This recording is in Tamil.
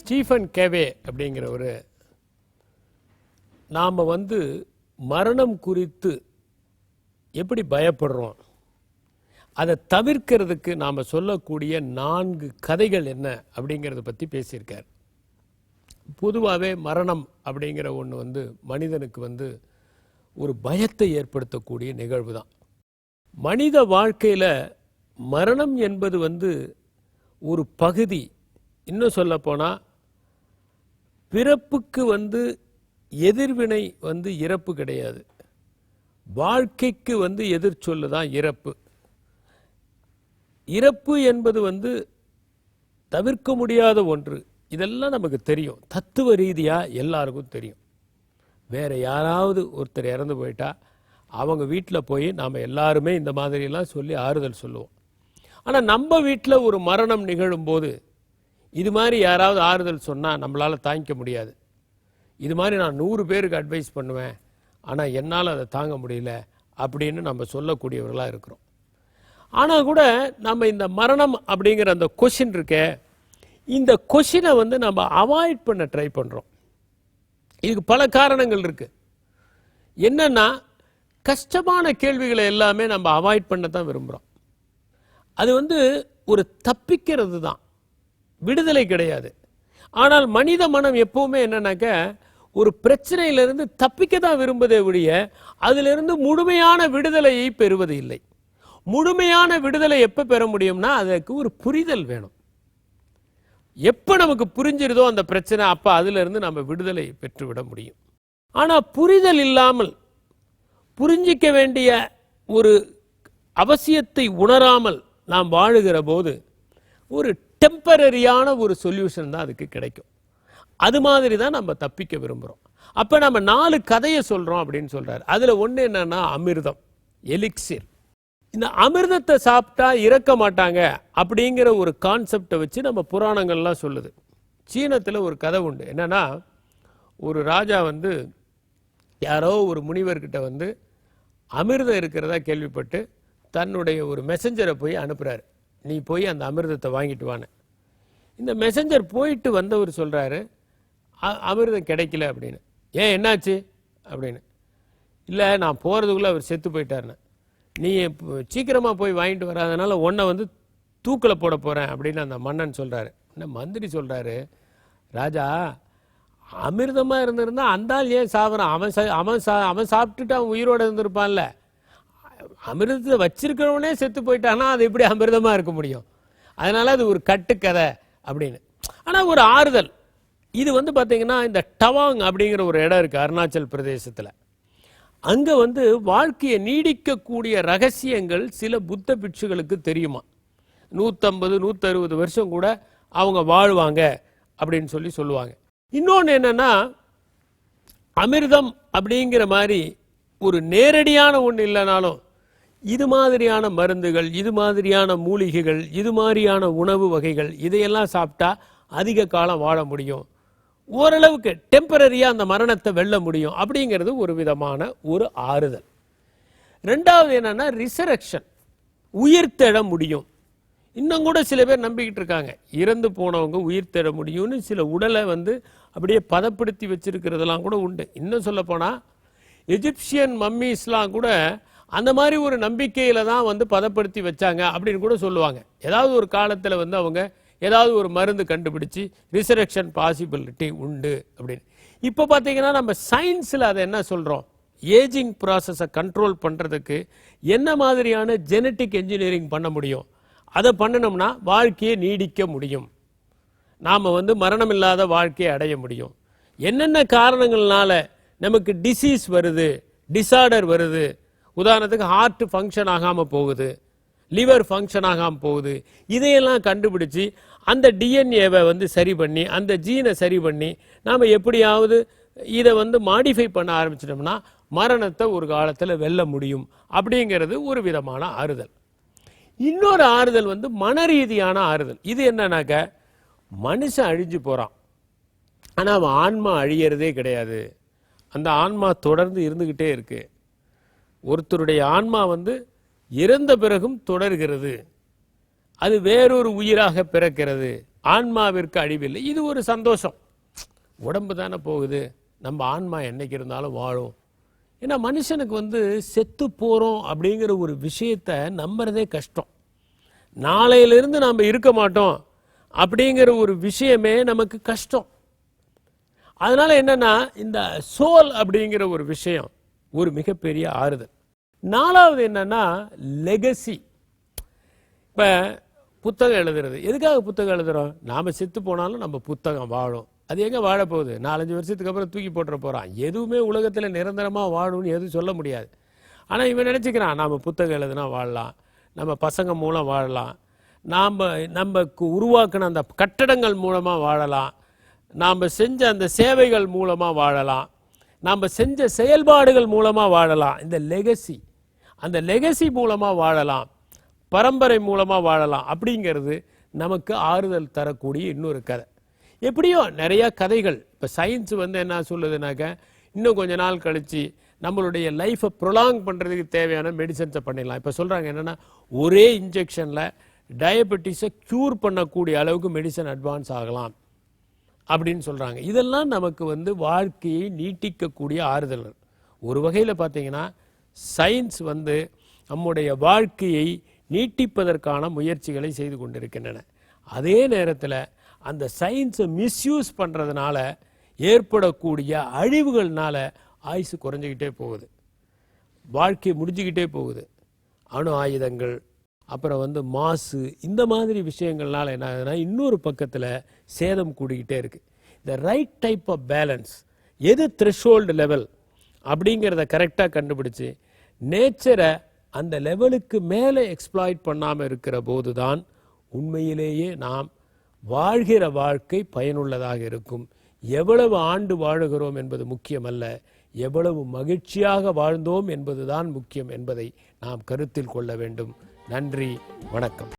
ஸ்டீஃபன் கேவே அப்படிங்கிற ஒரு நாம் மரணம் குறித்து எப்படி பயப்படுறோம், அதை தவிர்க்கிறதுக்கு நாம் சொல்லக்கூடிய 4 கதைகள் என்ன அப்படிங்கிறத பற்றி பேசியிருக்கார். பொதுவாகவே மரணம் அப்படிங்கிற ஒன்று மனிதனுக்கு ஒரு பயத்தை ஏற்படுத்தக்கூடிய நிகழ்வு தான். மனித வாழ்க்கையில் மரணம் என்பது ஒரு பகுதி. இன்னும் சொல்லப்போனால் பிறப்புக்கு எதிர்வினை இறப்பு கிடையாது. வாழ்க்கைக்கு எதிர்ச்சொல்லு தான் இறப்பு. இறப்பு என்பது தவிர்க்க முடியாத ஒன்று. இதெல்லாம் நமக்கு தெரியும், தத்துவ ரீதியாக எல்லாருக்கும் தெரியும். வேற யாராவது ஒருத்தர் இறந்து போயிட்டா அவங்க வீட்டில் போய் நாம் எல்லாருமே இந்த மாதிரிலாம் சொல்லி ஆறுதல் சொல்லுவோம். ஆனால் நம்ம வீட்டில் ஒரு மரணம் நிகழும்போது இது மாதிரி யாராவது ஆறுதல் சொன்னால் நம்மளால் தாங்கிக்க முடியாது. இது மாதிரி நான் 100 பேருக்கு அட்வைஸ் பண்ணுவேன், ஆனால் என்னால் அதை தாங்க முடியல அப்படின்னு நம்ம சொல்லக்கூடியவர்களாக இருக்கிறோம். ஆனால் கூட நம்ம இந்த மரணம் அப்படிங்கிற அந்த கொஷின் இருக்கே, இந்த கொஷினை நம்ம அவாய்ட் பண்ண ட்ரை பண்ணுறோம். இதுக்கு பல காரணங்கள் இருக்குது. என்னன்னா, கஷ்டமான கேள்விகளை எல்லாமே நம்ம அவாய்ட் பண்ண தான் விரும்புகிறோம். அது ஒரு தப்பிக்கிறது தான், விடுதலை கிடையாது. ஆனால் மனித மனம் எப்பவுமே என்னன்னாக்க ஒரு பிரச்சனையிலிருந்து தப்பிக்க தான் விரும்புவதை ஒழிய அதிலிருந்து முழுமையான விடுதலையை பெறுவது இல்லை. முழுமையான விடுதலை எப்போ பெற முடியும்னா அதற்கு ஒரு புரிதல் வேணும். எப்போ நமக்கு புரிஞ்சிருதோ அந்த பிரச்சனை, அப்போ அதிலிருந்து நம்ம விடுதலை பெற்றுவிட முடியும். ஆனால் புரிதல் இல்லாமல், புரிஞ்சிக்க வேண்டிய ஒரு அவசியத்தை உணராமல் நாம் வாழுகிற போது ஒரு டெம்பரரியான ஒரு சொல்யூஷன் தான் அதுக்கு கிடைக்கும். அது மாதிரி தான் நம்ம தப்பிக்க விரும்புகிறோம். அப்போ நம்ம 4 கதையை சொல்கிறோம் அப்படின்னு சொல்கிறார். அதில் ஒன்று என்னன்னா அமிர்தம், எலிக்சிர். இந்த அமிர்தத்தை சாப்பிட்டா இறக்க மாட்டாங்க அப்படிங்கிற ஒரு கான்செப்டை வச்சு நம்ம புராணங்கள்லாம் சொல்லுது. சீனத்தில் ஒரு கதை உண்டு. என்னன்னா, ஒரு ராஜா யாரோ ஒரு முனிவர்கிட்ட அமிர்தம் இருக்கிறதா கேள்விப்பட்டு தன்னுடைய ஒரு மெசஞ்சரை போய் அனுப்புகிறாரு. நீ போய் அந்த அமிர்தத்தை வாங்கிட்டு வான்னு. இந்த மெசஞ்சர் போயிட்டு வந்தவர் சொல்கிறாரு, அமிர்தம் கிடைக்கல அப்படின்னு. ஏன், என்னாச்சு அப்படின்னு. இல்லை, நான் போகிறதுக்குள்ளே அவர் செத்து போயிட்டாருன்னு. நீ சீக்கிரமாக போய் வாங்கிட்டு வராதனால உன்னை தூக்கில் போட போகிறேன் அப்படின்னு அந்த மன்னன் சொல்கிறாரு. என்ன மந்திரி சொல்கிறாரு, ராஜா அமிர்தமாக இருந்திருந்தா அந்த ஆள் ஏன் சாப்பிட்றான்? அவன் சாப்பிட்டுட்டு அவன் உயிரோடு இருந்திருப்பான்ல. அமிர்தத்தை வச்சிருக்கிறவனே செத்து போயிட்டானா அது எப்படி அமிர்தமாக இருக்க முடியும்? அதனால அது ஒரு கட்டுக்கதை அப்படின்னு. ஆனால் ஒரு ஆறுதல். இது பார்த்தீங்கன்னா இந்த டவாங் அப்படிங்கிற ஒரு இடம் இருக்குது அருணாச்சல் பிரதேசத்தில். அங்கே வாழ்க்கையை நீடிக்கக்கூடிய ரகசியங்கள் சில புத்த பிட்சுகளுக்கு தெரியுமா. 150 160 வருஷம் கூட அவங்க வாழ்வாங்க அப்படின்னு சொல்லுவாங்க. இன்னொன்று என்னன்னா, அமிர்தம் அப்படிங்கிற மாதிரி ஒரு நேரடியான ஒன்று இல்லைனாலும் இது மாதிரியான மருந்துகள், இது மாதிரியான மூலிகைகள், இது மாதிரியான உணவு வகைகள், இதையெல்லாம் சாப்பிட்டா அதிக காலம் வாழ முடியும். ஓரளவுக்கு டெம்பரரியாக அந்த மரணத்தை வெல்ல முடியும் அப்படிங்கிறது ஒரு விதமான ஒரு ஆறுதல். ரெண்டாவது என்னன்னா ரிசரக்ஷன், உயிர் தெழ முடியும். இன்னும் கூட சில பேர் நம்பிக்கிட்டு இருக்காங்க, இறந்து போனவங்க உயிர் தெழ முடியும்னு. சில உடலை அப்படியே பதப்படுத்தி வச்சிருக்கிறதெல்லாம் கூட உண்டு. இன்னும் சொல்ல போனால் எஜிப்சியன் மம்மீஸ்லாம் கூட அந்த மாதிரி ஒரு நம்பிக்கையில தான் பதப்படுத்தி வச்சாங்க அப்படின்னு கூட சொல்லுவாங்க. ஏதாவது ஒரு காலத்தில் அவங்க ஏதாவது ஒரு மருந்து கண்டுபிடிச்சி ரிசரக்ஷன் பாசிபிலிட்டி உண்டு அப்படின்னு. இப்போ பார்த்தீங்கன்னா நம்ம சயின்ஸில் அதை என்ன சொல்கிறோம், ஏஜிங் ப்ராசஸை கண்ட்ரோல் பண்ணுறதுக்கு என்ன மாதிரியான ஜெனட்டிக் என்ஜினியரிங் பண்ண முடியும், அதை பண்ணினோம்னா வாழ்க்கையை நீடிக்க முடியும். நாம் மரணம் இல்லாத வாழ்க்கையை அடைய முடியும். என்னென்ன காரணங்கள்னால நமக்கு டிசீஸ் வருது, டிசார்டர் வருது, உதாரணத்துக்கு ஹார்ட் ஃபங்க்ஷன் ஆகாமல் போகுது, லிவர் ஃபங்க்ஷன் ஆகாமல் போகுது, இதையெல்லாம் கண்டுபிடிச்சி அந்த டிஎன்ஏவை சரி பண்ணி அந்த ஜீனை சரி பண்ணி நாம் எப்படியாவது இதை மாடிஃபை பண்ண ஆரம்பிச்சிட்டோம்னா மரணத்தை ஒரு காலத்தில் வெல்ல முடியும் அப்படிங்கிறது ஒரு விதமான ஆறுதல். இன்னொரு ஆறுதல் மன ரீதியான ஆறுதல். இது என்னன்னாக்க, மனுஷன் அழிஞ்சு போகிறான், ஆனால் அவன் ஆன்மா அழியறதே கிடையாது. அந்த ஆன்மா தொடர்ந்து இருந்துக்கிட்டே இருக்கு. ஒருத்தருடைய ஆன்மா இறந்த பிறகும் தொடர்கிறது, அது வேறொரு உயிராக பிறக்கிறது ஆன்மாவிற்கு அழிவில்லை. இது ஒரு சந்தோஷம். உடம்பு தானே போகுது, நம்ம ஆன்மா என்னைக்கு இருந்தாலும் வாழும். ஏன்னா மனுஷனுக்கு வந்து செத்து போகிறோம் அப்படிங்கிற ஒரு விஷயத்தை நம்புறதே கஷ்டம். நாளையிலிருந்து நாம் இருக்க மாட்டோம் அப்படிங்கிற ஒரு விஷயமே நமக்கு கஷ்டம். அதனால என்னன்னா இந்த சோல் அப்படிங்கிற ஒரு விஷயம் ஒரு மிகப்பெரிய ஆறுதல். நாலாவது என்னன்னா லெகசி. இப்போ புத்தகம் எழுதுறது, எதுக்காக புத்தகம் எழுதுறோம்? நாம் செத்து போனாலும் நம்ம புத்தகம் வாழும். அது எங்கே வாழ போகுது? 4-5 வருஷத்துக்கு அப்புறம் தூக்கி போட்டுற போகிறான். எதுவுமே உலகத்தில் நிரந்தரமாக வாழும்னு எதுவும் சொல்ல முடியாது. ஆனால் இவன் நினச்சிக்கிறான் நாம் புத்தகம் எழுதுனா வாழலாம், நம்ம பசங்க மூலம் வாழலாம், நமக்கு உருவாக்கின அந்த கட்டடங்கள் மூலமாக வாழலாம், நாம் செஞ்ச அந்த சேவைகள் மூலமாக வாழலாம், நாம் செஞ்ச செயல்பாடுகள் மூலமாக வாழலாம். இந்த லெகசி, அந்த லெகசி மூலமாக வாழலாம், பரம்பரை மூலமாக வாழலாம் அப்படிங்கிறது நமக்கு ஆறுதல் தரக்கூடிய இன்னொரு கதை. எப்படியோ நிறைய கதைகள். இப்போ சயின்ஸ் வந்து என்ன சொல்லுதுனாக்க, இன்னும் கொஞ்ச நாள் கழித்து நம்மளுடைய லைஃப்பை ப்ரொலாங் பண்ணுறதுக்கு தேவையான மெடிசன்ஸை பண்ணிடலாம். இப்போ சொல்கிறாங்க என்னென்னா, ஒரே இன்ஜெக்ஷனில் டயபெட்டிஸை க்யூர் பண்ணக்கூடிய அளவுக்கு மெடிசன் அட்வான்ஸ் ஆகலாம் அப்படின்னு சொல்கிறாங்க. இதெல்லாம் நமக்கு வந்து வாழ்க்கையை நீட்டிக்கக்கூடிய ஆறுதல். ஒரு வகையில் பார்த்தீங்கன்னா சயின்ஸ் வந்து நம்முடைய வாழ்க்கையை நீட்டிப்பதற்கான முயற்சிகளை செய்து கொண்டிருக்கின்றன. அதே நேரத்தில் அந்த சயின்ஸை மிஸ்யூஸ் பண்ணுறதுனால ஏற்படக்கூடிய அழிவுகள்னால ஆயுசு குறைஞ்சிக்கிட்டே போகுது, வாழ்க்கை முடிஞ்சுக்கிட்டே போகுது. அணு ஆயுதங்கள், அப்புறம் வந்து மாசு, இந்த மாதிரி விஷயங்கள்னால என்ன ஆகுதுன்னா இன்னொரு பக்கத்தில் சேதம் கூடிக்கிட்டே இருக்குது. இந்த ரைட் டைப் ஆஃப் பேலன்ஸ், எது த்ரெஷ்ஹோல்டு லெவல் அப்படிங்கிறத கரெக்டாக கண்டுபிடிச்சி நேச்சரை அந்த லெவலுக்கு மேலே எக்ஸ்ப்ளாய்ட் பண்ணாமல் இருக்கிற போது தான் உண்மையிலேயே நாம் வாழ்கிற வாழ்க்கை பயனுள்ளதாக இருக்கும். எவ்வளவு ஆண்டு வாழுகிறோம் என்பது முக்கியமல்ல, எவ்வளவு மகிழ்ச்சியாக வாழ்ந்தோம் என்பதுதான் முக்கியம் என்பதை நாம் கருத்தில் கொள்ள வேண்டும். நன்றி, வணக்கம்.